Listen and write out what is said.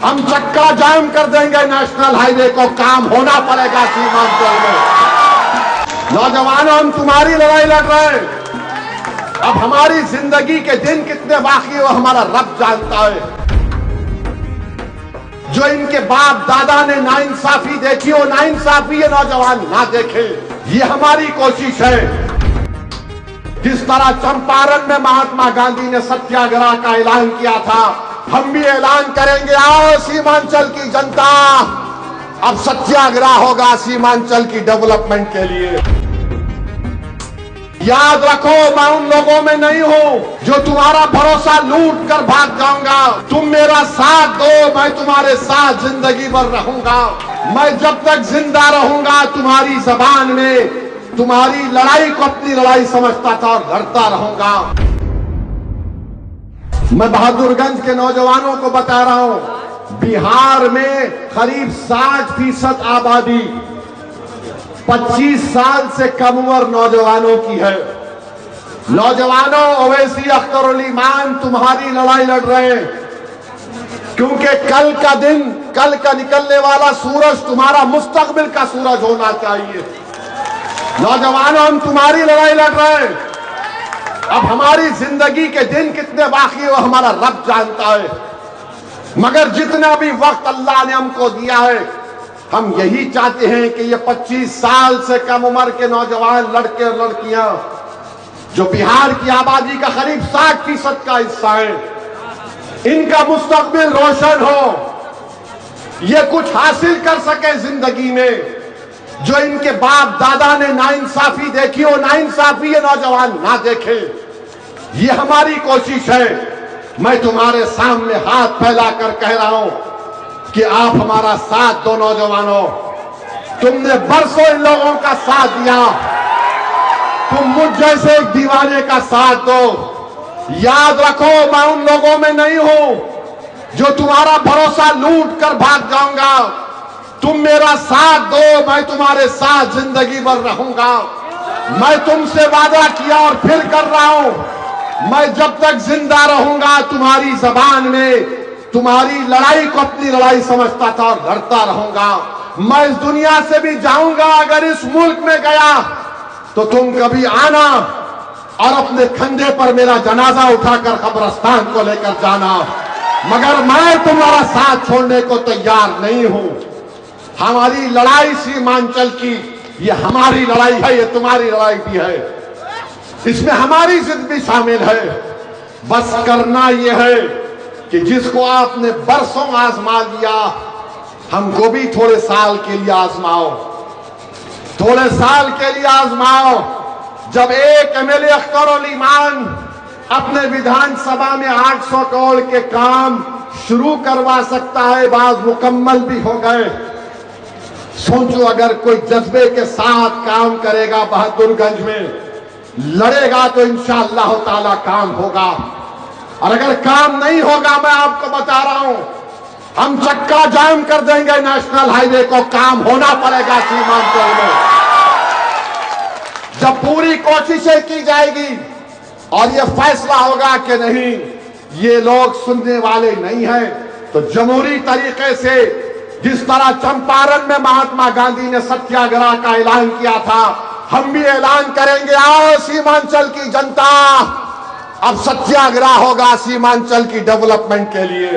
हम चक्का जाम कर देंगे नेशनल हाईवे को, काम होना पड़ेगा सीमांचल में। नौजवानों, हम तुम्हारी लड़ाई लड़ रहे हैं। अब हमारी जिंदगी के दिन कितने बाकी हो हमारा रब जानता है। जो इनके बाप दादा ने नाइंसाफी देखी हो, नाइंसाफी ये नौजवान ना देखे, ये हमारी कोशिश है। जिस तरह चंपारण में महात्मा गांधी ने सत्याग्रह का ऐलान किया था, हम भी ऐलान करेंगे। आओ सीमांचल की जनता, अब सत्याग्रह होगा सीमांचल की डेवलपमेंट के लिए। याद रखो, मैं उन लोगों में नहीं हूं जो तुम्हारा भरोसा लूट कर भाग जाऊंगा। तुम मेरा साथ दो, मैं तुम्हारे साथ जिंदगी भर रहूंगा। मैं जब तक जिंदा रहूंगा तुम्हारी जबान में तुम्हारी लड़ाई को अपनी लड़ाई समझता था और लड़ता रहूंगा। मैं बहादुरगंज के नौजवानों को बता रहा हूं, बिहार में करीब 60% आबादी 25 साल से कम उम्र नौजवानों की है। नौजवानों, ओवैसी अख्तर उल ईमान तुम्हारी लड़ाई लड़ रहे हैं, क्योंकि कल का दिन, कल का निकलने वाला सूरज तुम्हारा मुस्तकबिल का सूरज होना चाहिए। नौजवानों, हम तुम्हारी लड़ाई लड़ रहे हैं। अब हमारी जिंदगी के दिन कितने बाकी हो हमारा रब जानता है, मगर जितना भी वक्त अल्लाह ने हमको दिया है, हम यही चाहते हैं कि ये 25 साल से कम उम्र के नौजवान लड़के और लड़कियां जो बिहार की आबादी का करीब 60% का हिस्सा है, इनका मुस्तकबिल रोशन हो, ये कुछ हासिल कर सके जिंदगी में। जो इनके बाप दादा ने नाइंसाफी देखी हो, नाइंसाफी ये नौजवान ना देखे, ये हमारी कोशिश है। मैं तुम्हारे सामने हाथ फैलाकर कह रहा हूं कि आप हमारा साथ दो। नौजवानों, तुमने बरसों इन लोगों का साथ दिया, तुम मुझ जैसे एक दीवाने का साथ दो। याद रखो, मैं उन लोगों में नहीं हूं जो तुम्हारा भरोसा लूट कर भाग जाऊंगा। तुम मेरा साथ दो, मैं तुम्हारे साथ जिंदगी भर रहूंगा। मैं तुमसे वादा किया और फिर कर रहा हूं, मैं जब तक जिंदा रहूंगा तुम्हारी जबान में तुम्हारी लड़ाई को अपनी लड़ाई समझता था और लड़ता रहूंगा। मैं इस दुनिया से भी जाऊंगा, अगर इस मुल्क में गया तो तुम कभी आना और अपने कंधे पर मेरा जनाजा उठाकर कब्रिस्तान को लेकर जाना, मगर मैं तुम्हारा साथ छोड़ने को तैयार नहीं हूं। हमारी लड़ाई सीमांचल की, ये हमारी लड़ाई है, ये तुम्हारी लड़ाई भी है, इसमें हमारी जिद भी शामिल है। बस करना यह है कि जिसको आपने बरसों आजमा लिया, हमको भी थोड़े साल के लिए आजमाओ, थोड़े साल के लिए आजमाओ। जब एक एमएलए अख्तर उल ईमान अपने विधानसभा में 800 करोड़ के काम शुरू करवा सकता है, बाज मुकम्मल भी हो गए। सोचो, अगर कोई जज्बे के साथ काम करेगा, बहादुरगंज में लड़ेगा, तो इंशाअल्लाह ताला काम होगा। और अगर काम नहीं होगा, मैं आपको बता रहा हूं, हम चक्का जाम कर देंगे नेशनल हाईवे को, काम होना पड़ेगा सीमांचल में। जब पूरी कोशिशें की जाएगी और ये फैसला होगा कि नहीं, ये लोग सुनने वाले नहीं हैं, तो जमहूरी तरीके से जिस तरह चंपारण में महात्मा गांधी ने सत्याग्रह का ऐलान किया था, हम भी ऐलान करेंगे। आओ सीमांचल की जनता, अब सत्याग्रह होगा सीमांचल की डेवलपमेंट के लिए।